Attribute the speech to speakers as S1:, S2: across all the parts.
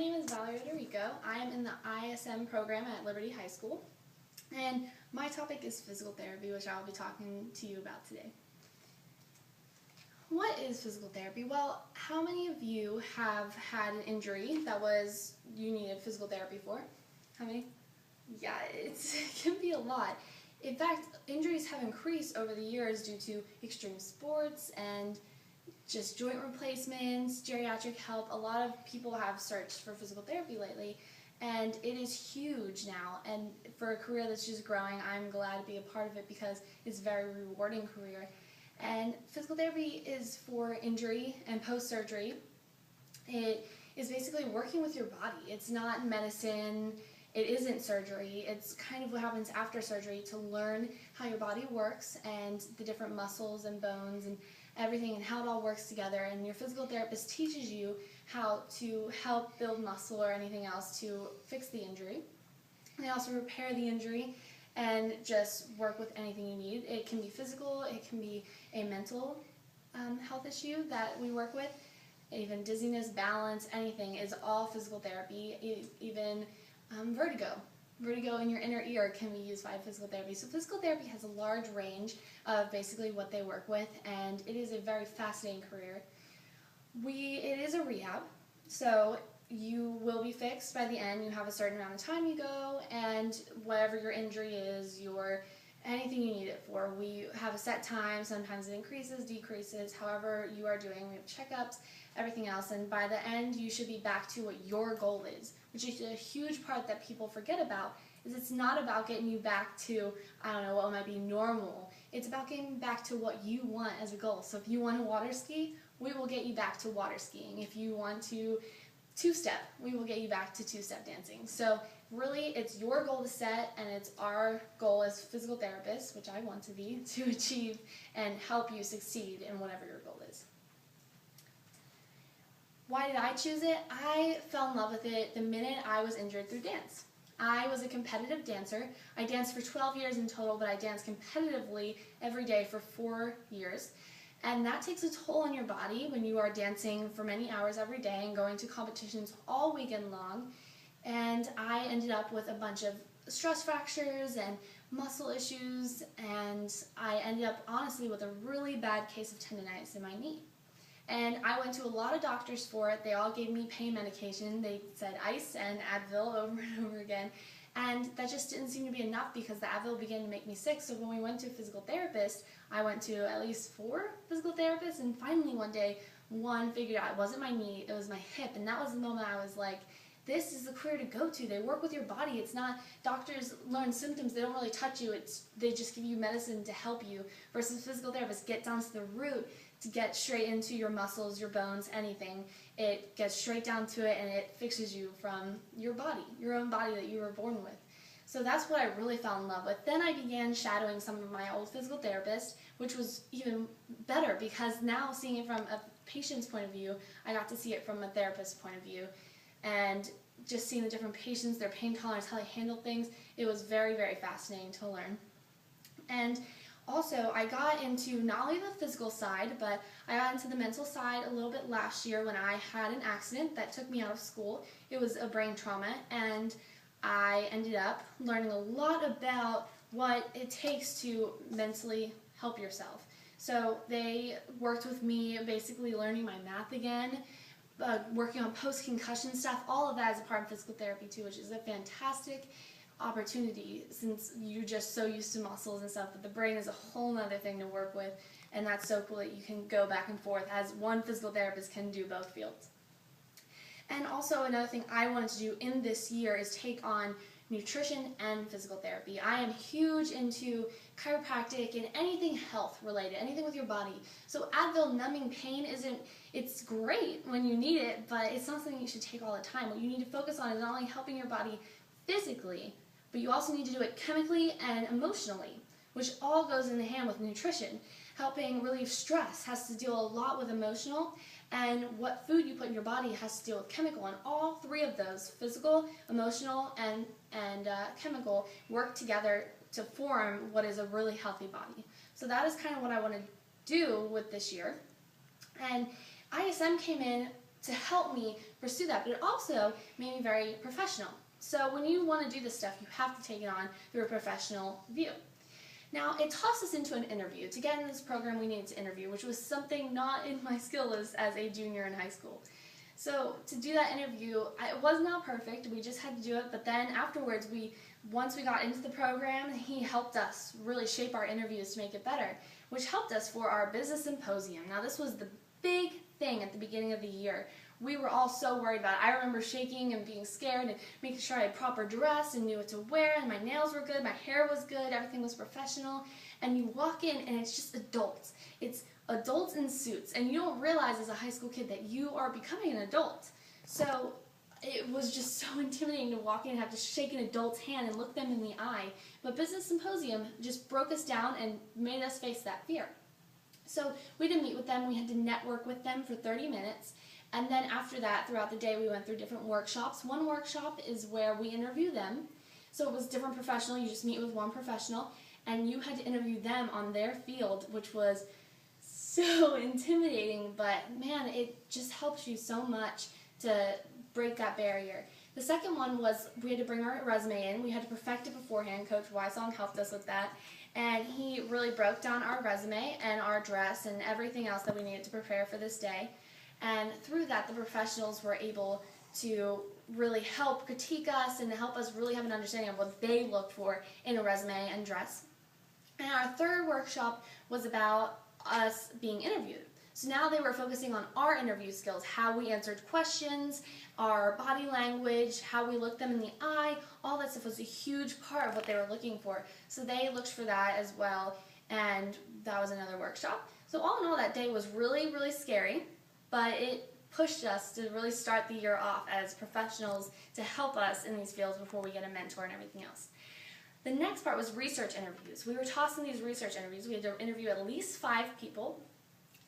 S1: name is Valerie Dorico. I am in the ISM program at Liberty High School, and my topic is physical therapy, which I will be talking to you about today. What is physical therapy? Well, how many of you have had an injury that you needed physical therapy for? How many? Yeah, it can be a lot. In fact, injuries have increased over the years due to extreme sports and just joint replacements, geriatric help. A lot of people have searched for physical therapy lately, and it is huge now. And for a career that's just growing, I'm glad to be a part of it because it's a very rewarding career. And physical therapy is for injury and post-surgery. It is basically working with your body. It's not medicine. It isn't surgery. It's kind of what happens after surgery to learn how your body works and the different muscles and bones and everything and how it all works together. And your physical therapist teaches you how to help build muscle or anything else to fix the injury. They also repair the injury and just work with anything you need. It can be physical, it can be a mental health issue that we work with. Even dizziness, balance, anything is all physical therapy. Even vertigo in your inner ear can be used by physical therapy. So physical therapy has a large range of basically what they work with, and it is a very fascinating career. It is a rehab, so you will be fixed by the end. You have a certain amount of time you go, and whatever your injury is, anything you need it for. We have a set time. Sometimes it increases, decreases, however you are doing. We have checkups, everything else, and by the end you should be back to what your goal is, which is a huge part that people forget about. Is it's not about getting you back to, I don't know, what might be normal. It's about getting back to what you want as a goal. So if you want to water ski, we will get you back to water skiing. If you want to two-step, we will get you back to two-step dancing. So really, it's your goal to set, and it's our goal as physical therapists, which I want to be, to achieve and help you succeed in whatever your goal is. Why did I choose it? I fell in love with it the minute I was injured through dance. I was a competitive dancer. I danced for 12 years in total, but I danced competitively every day for 4 years. And that takes a toll on your body when you are dancing for many hours every day and going to competitions all weekend long. And I ended up with a bunch of stress fractures and muscle issues, and I ended up honestly with a really bad case of tendonitis in my knee. And I went to a lot of doctors for it. They all gave me pain medication. They said ice and Advil over and over again. And that just didn't seem to be enough because the Advil began to make me sick. So when we went to a physical therapist, I went to at least 4 physical therapists, and finally one day, one figured out it wasn't my knee, it was my hip. And that was the moment I was like, this is the career to go to. They work with your body. It's not, doctors learn symptoms, they don't really touch you. They just give you medicine to help you, versus physical therapists get down to the root to get straight into your muscles, your bones, anything. It gets straight down to it, and it fixes you from your body, your own body that you were born with. So that's what I really fell in love with. Then I began shadowing some of my old physical therapists, which was even better because now seeing it from a patient's point of view, I got to see it from a therapist's point of view. And just seeing the different patients, their pain tolerance, how they handle things, it was very, very fascinating to learn. And also, I got into not only the physical side, but I got into the mental side a little bit last year when I had an accident that took me out of school. It was a brain trauma, and I ended up learning a lot about what it takes to mentally help yourself. So they worked with me basically learning my math again, working on post-concussion stuff. All of that is a part of physical therapy too, which is a fantastic opportunity since you're just so used to muscles and stuff, but the brain is a whole nother thing to work with, and that's so cool that you can go back and forth as one physical therapist can do both fields. And also another thing I wanted to do in this year is take on nutrition and physical therapy. I am huge into chiropractic and anything health related, anything with your body. So Advil numbing pain it's great when you need it, but it's not something you should take all the time. What you need to focus on is not only helping your body physically, but you also need to do it chemically and emotionally, which all goes in hand with nutrition. Helping relieve stress has to deal a lot with emotional, and what food you put in your body has to deal with chemical, and all 3 of those, physical, emotional, and chemical, work together to form what is a really healthy body. So that is kind of what I want to do with this year. And ISM came in to help me pursue that, but it also made me very professional. So when you want to do this stuff, you have to take it on through a professional view. Now, it tossed us into an interview. To get in this program, we needed to interview, which was something not in my skill list as a junior in high school. So to do that interview, it was not perfect. We just had to do it, but then afterwards, once we got into the program, he helped us really shape our interviews to make it better, which helped us for our business symposium. Now, this was the big thing at the beginning of the year. We were all so worried about it. I remember shaking and being scared and making sure I had proper dress and knew what to wear, and my nails were good, my hair was good, everything was professional. And you walk in and it's just adults. It's adults in suits, and you don't realize as a high school kid that you are becoming an adult. So it was just so intimidating to walk in and have to shake an adult's hand and look them in the eye. But Business Symposium just broke us down and made us face that fear. So we had to meet with them, we had to network with them for 30 minutes, and then after that, throughout the day, we went through different workshops. One workshop is where we interview them. So it was different professional, you just meet with one professional, and you had to interview them on their field, which was so intimidating, but man, it just helps you so much to break that barrier. The second one was we had to bring our resume in. We had to perfect it beforehand. Coach Wysong helped us with that, and he really broke down our resume and our dress and everything else that we needed to prepare for this day. And through that, the professionals were able to really help critique us and help us really have an understanding of what they looked for in a resume and dress. And our third workshop was about us being interviewed. So now they were focusing on our interview skills, how we answered questions, our body language, how we looked them in the eye. All that stuff was a huge part of what they were looking for. So they looked for that as well, and that was another workshop. So all in all, that day was really, really scary, but it pushed us to really start the year off as professionals to help us in these fields before we get a mentor and everything else. The next part was research interviews. We were tossed in these research interviews. We had to interview at least 5 people,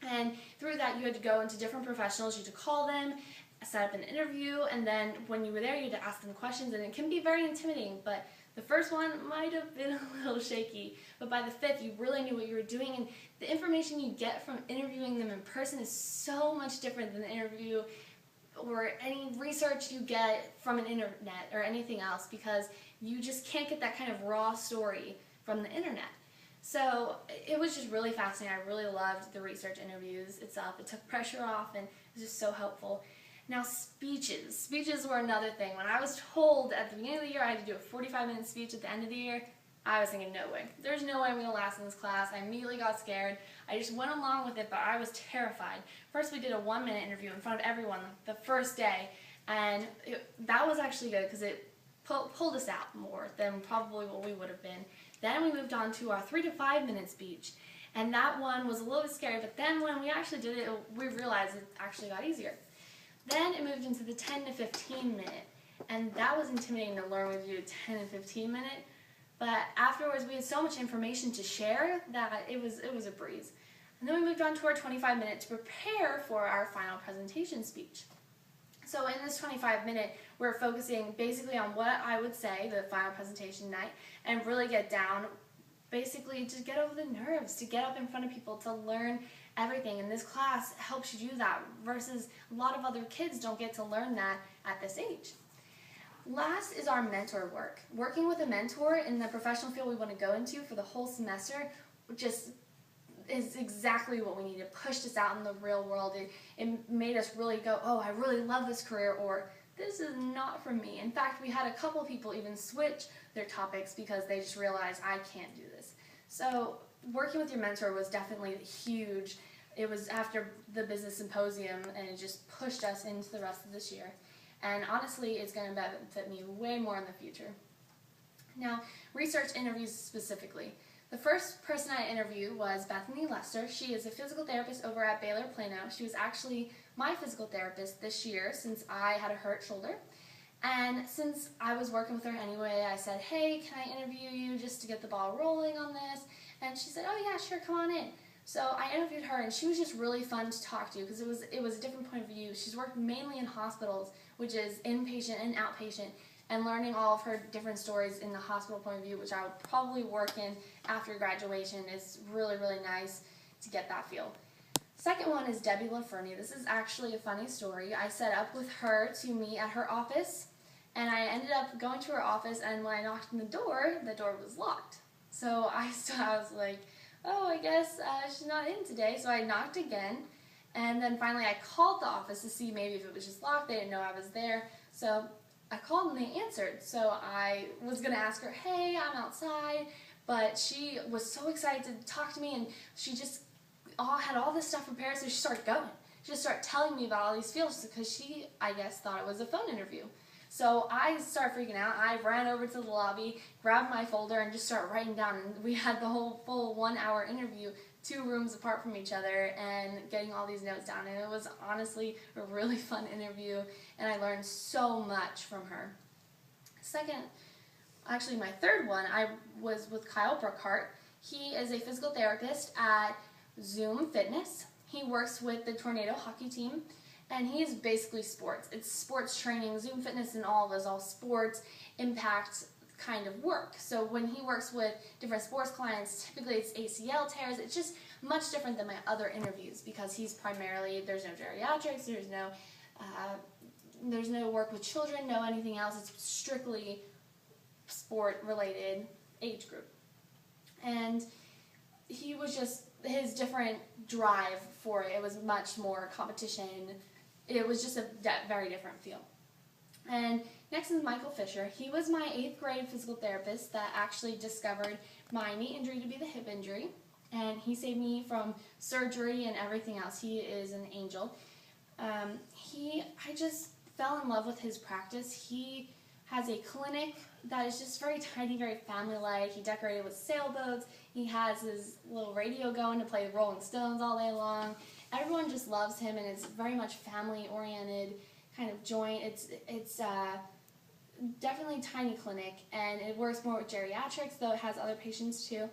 S1: and through that you had to go into different professionals. You had to call them, set up an interview, and then when you were there you had to ask them questions, and it can be very intimidating, but the first one might have been a little shaky, but by the 5th you really knew what you were doing, and the information you get from interviewing them in person is so much different than the interview or any research you get from an internet or anything else, because you just can't get that kind of raw story from the internet. So it was just really fascinating. I really loved the research interviews itself. It took pressure off and it was just so helpful. Now speeches. Speeches were another thing. When I was told at the beginning of the year I had to do a 45-minute speech at the end of the year, I was thinking, no way. There's no way I'm going to last in this class. I immediately got scared. I just went along with it, but I was terrified. First we did a 1-minute interview in front of everyone the first day, and that was actually good because it pulled us out more than probably what we would have been. Then we moved on to our 3 to 5 minute speech, and that one was a little bit scary, but then when we actually did it, we realized it actually got easier. Then it moved into the 10 to 15 minute, and that was intimidating to learn when we do a 10 and 15 minute. But afterwards, we had so much information to share that it was a breeze. And then we moved on to our 25-minute to prepare for our final presentation speech. So in this 25-minute, we're focusing basically on what I would say the final presentation night, and really get down, basically to get over the nerves, to get up in front of people, to learn everything. And this class helps you do that, versus a lot of other kids don't get to learn that at this age. Last is our mentor work. Working with a mentor in the professional field we want to go into for the whole semester just is exactly what we needed. It pushed us out in the real world. It made us really go, oh, I really love this career, or this is not for me. In fact, we had a couple people even switch their topics because they just realized, I can't do this. So working with your mentor was definitely huge. It was after the business symposium, and it just pushed us into the rest of this year. And honestly, it's going to benefit me way more in the future. Now, research interviews specifically. The first person I interviewed was Bethany Lester. She is a physical therapist over at Baylor Plano. She was actually my physical therapist this year since I had a hurt shoulder. And since I was working with her anyway, I said, hey, can I interview you just to get the ball rolling on this? And she said, oh yeah, sure, come on in. So I interviewed her, and she was just really fun to talk to because it was a different point of view. She's worked mainly in hospitals, which is inpatient and outpatient, and learning all of her different stories in the hospital point of view, which I would probably work in after graduation, is really, really nice to get that feel. Second one is Debbie LaFernie. This is actually a funny story. I set up with her to meet at her office, and I ended up going to her office, and when I knocked on the door was locked. So I was like, oh, I guess she's not in today. So I knocked again, and then finally I called the office to see maybe if it was just locked. They didn't know I was there. So I called and they answered. So I was going to ask her, hey, I'm outside. But she was so excited to talk to me, and she just had all this stuff prepared, so she started going. She just started telling me about all these fields because she, I guess, thought it was a phone interview. So I started freaking out. I ran over to the lobby, grabbed my folder, and just started writing down. And we had the whole full 1 hour interview, 2 rooms apart from each other, and getting all these notes down. And it was honestly a really fun interview, and I learned so much from her. Actually my third one, I was with Kyle Brookhart. He is a physical therapist at Zoom Fitness. He works with the Tornado hockey team, and he's basically sports. It's sports training. Zoom Fitness and all is all sports impact kind of work. So when he works with different sports clients, typically it's ACL tears. It's just much different than my other interviews because he's primarily, there's no geriatrics, there's no work with children, no anything else. It's strictly sport related age group. And he was just, his different drive for it was much more competition. It was just a very different feel. And next is Michael Fisher. He was my 8th grade physical therapist that actually discovered my knee injury to be the hip injury, and he saved me from surgery and everything else. He is an angel. I just fell in love with his practice. He has a clinic that is just very tiny, very family-like. He decorated with sailboats. He has his little radio going to play the Rolling Stones all day long. Everyone just loves him, and it's very much family-oriented kind of joint. It's definitely a tiny clinic, and it works more with geriatrics, though it has other patients too.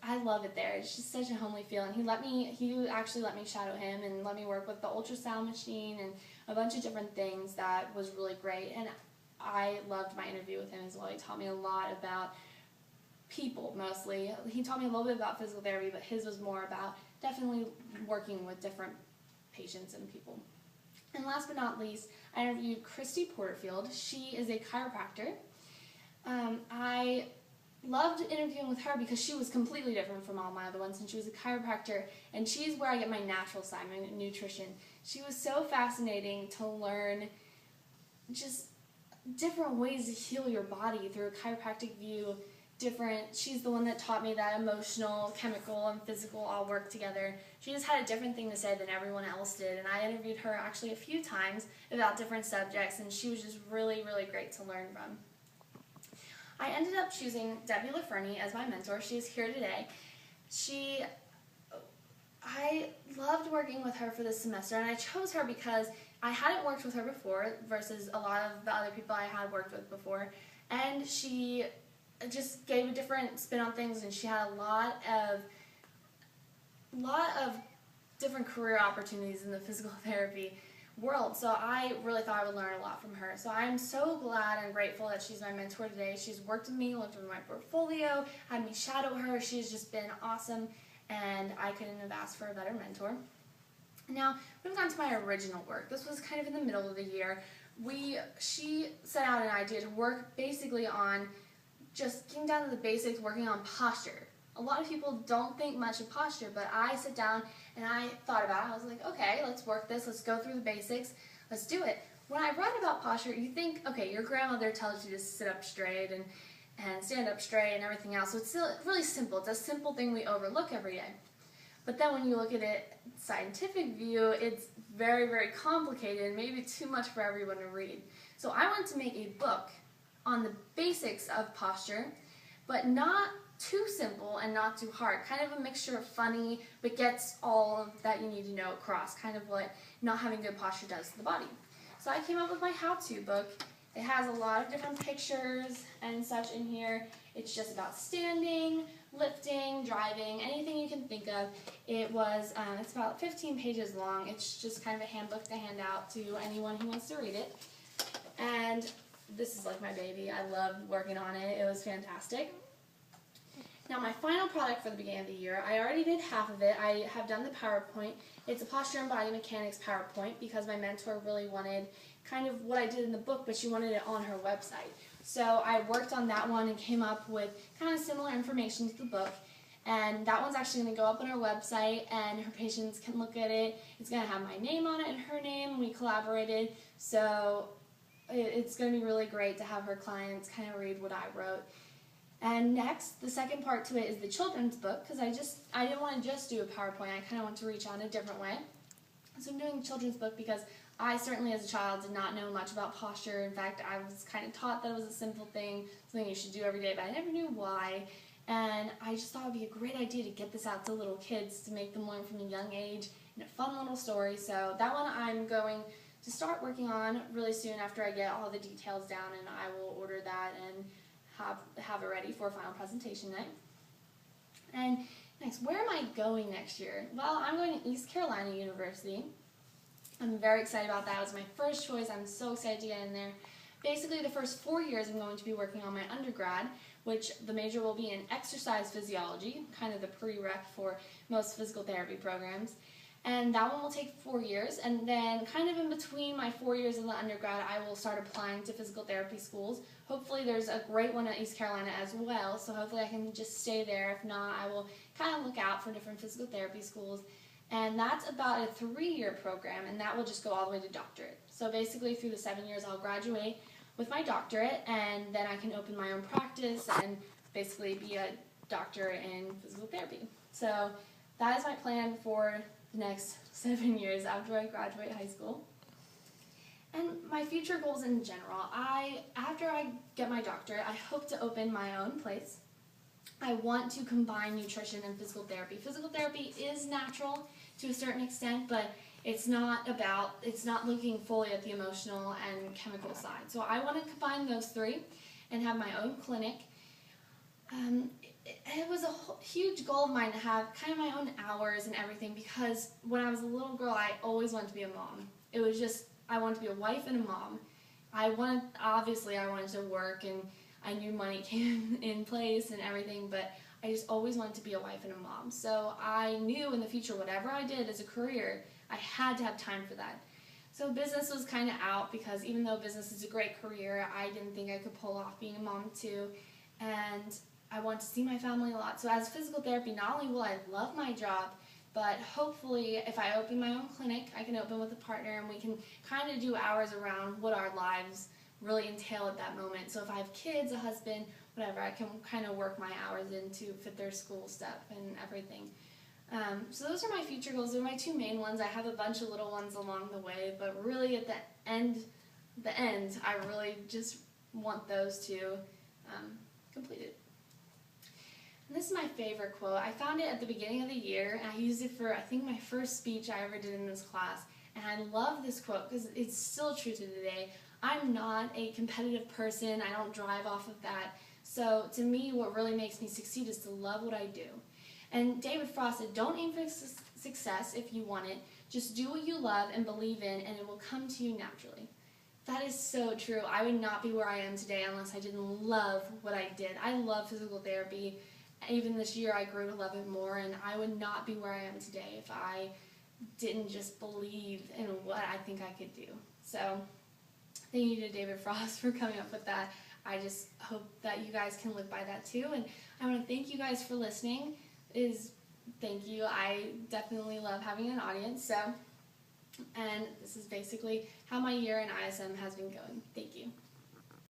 S1: I love it there. It's just such a homely feel, and he actually let me shadow him and let me work with the ultrasound machine and a bunch of different things that was really great. And I loved my interview with him as well. He taught me a lot about people mostly. He taught me a little bit about physical therapy, but his was more about definitely working with different patients and people. And last but not least, I interviewed Christy Porterfield. She is a chiropractor. I loved interviewing with her because she was completely different from all my other ones, and she was a chiropractor, and she's where I get my natural side, my nutrition. She was so fascinating to learn just different ways to heal your body through a chiropractic view. She's the one that taught me that emotional, chemical, and physical all work together. She just had a different thing to say than everyone else did, and I interviewed her actually a few times about different subjects, and she was just really, really great to learn from. I ended up choosing Debbie LaFernie as my mentor. She's here today. I loved working with her for this semester, and I chose her because I hadn't worked with her before versus a lot of the other people I had worked with before, and she just gave a different spin on things, and she had a lot of different career opportunities in the physical therapy world, so I really thought I would learn a lot from her. So I'm so glad and grateful that she's my mentor today. She's worked with me, looked at my portfolio, had me shadow her. She's just been awesome, and I couldn't have asked for a better mentor. Now, moving on to my original work. This was kind of in the middle of the year. She set out an idea to work basically on just getting down to the basics, working on posture. A lot of people don't think much of posture, but I sit down and I thought about it. I was like, okay, let's work this. Let's go through the basics. Let's do it. When I read about posture, you think, okay, your grandmother tells you to sit up straight and stand up straight and everything else. So it's still really simple. It's a simple thing we overlook every day. But then when you look at it scientific view, it's very, very complicated and maybe too much for everyone to read. So I wanted to make a book on the basics of posture, but not too simple and not too hard. Kind of a mixture of funny, but gets all that you need to know across, kind of what not having good posture does to the body. So I came up with my how-to book. It has a lot of different pictures and such in here. It's just about standing, lifting, driving, anything you can think of. It's about 15 pages long. It's just kind of a handbook to hand out to anyone who wants to read it. And this is like my baby. I loved working on it. It was fantastic. Now my final product for the beginning of the year, I already did half of it. I have done the PowerPoint. It's a posture and body mechanics PowerPoint because my mentor really wanted kind of what I did in the book, but she wanted it on her website. So I worked on that one and came up with kind of similar information to the book. And that one's actually going to go up on our website, and her patients can look at it. It's going to have my name on it and her name. We collaborated, so it's going to be really great to have her clients kind of read what I wrote. And next, the second part to it is the children's book, because I didn't want to just do a PowerPoint. I kind of want to reach out in a different way. So I'm doing a children's book because I certainly as a child did not know much about posture. In fact, I was kind of taught that it was a simple thing, something you should do every day, but I never knew why. And I just thought it would be a great idea to get this out to little kids to make them learn from a young age in a fun little story. So that one I'm going to start working on really soon after I get all the details down, and I will order that and have it ready for final presentation night. And next, where am I going next year? Well, I'm going to East Carolina University. I'm very excited about that. It was my first choice. I'm so excited to get in there. Basically, the first 4 years I'm going to be working on my undergrad, which the major will be in exercise physiology, kind of the prereq for most physical therapy programs. And that one will take 4 years, and then kind of in between my 4 years of the undergrad, I will start applying to physical therapy schools. Hopefully there's a great one at East Carolina as well, so hopefully I can just stay there. If not, I will kind of look out for different physical therapy schools. And that's about a 3-year program, and that will just go all the way to doctorate. So basically through the 7 years I'll graduate with my doctorate, and then I can open my own practice and basically be a doctor in physical therapy. So that is my plan for the next 7 years after I graduate high school. And my future goals in general, after I get my doctorate, I hope to open my own place. I want to combine nutrition and physical therapy. Physical therapy is natural to a certain extent, but it's not looking fully at the emotional and chemical side. So I want to combine those three and have my own clinic. It was a huge goal of mine to have kind of my own hours and everything, because when I was a little girl, I always wanted to be a mom. It was just, I wanted to be a wife and a mom. Obviously I wanted to work, and I knew money came in place and everything, but I just always wanted to be a wife and a mom. So I knew in the future, whatever I did as a career, I had to have time for that. So business was kind of out, because even though business is a great career, I didn't think I could pull off being a mom too. And I want to see my family a lot. So as physical therapy, not only will I love my job, but hopefully if I open my own clinic, I can open with a partner, and we can kind of do hours around what our lives really entail at that moment. So if I have kids, a husband, whatever, I can kind of work my hours in to fit their school stuff and everything. So those are my future goals. They're my two main ones. I have a bunch of little ones along the way, but really at the end, I really just want those two completed. And this is my favorite quote. I found it at the beginning of the year, and I used it for, I think, my first speech I ever did in this class. And I love this quote because it's still true to today. I'm not a competitive person. I don't drive off of that. So to me, what really makes me succeed is to love what I do. And David Frost said, don't aim for success if you want it. Just do what you love and believe in, and it will come to you naturally. That is so true. I would not be where I am today unless I didn't love what I did. I love physical therapy. Even this year I grew to love it more, and I would not be where I am today if I didn't just believe in what I think I could do. So thank you to David Frost for coming up with that. I just hope that you guys can live by that too. And I want to thank you guys for listening. Thank you. I definitely love having an audience. And this is basically how my year in ISM has been going. Thank you.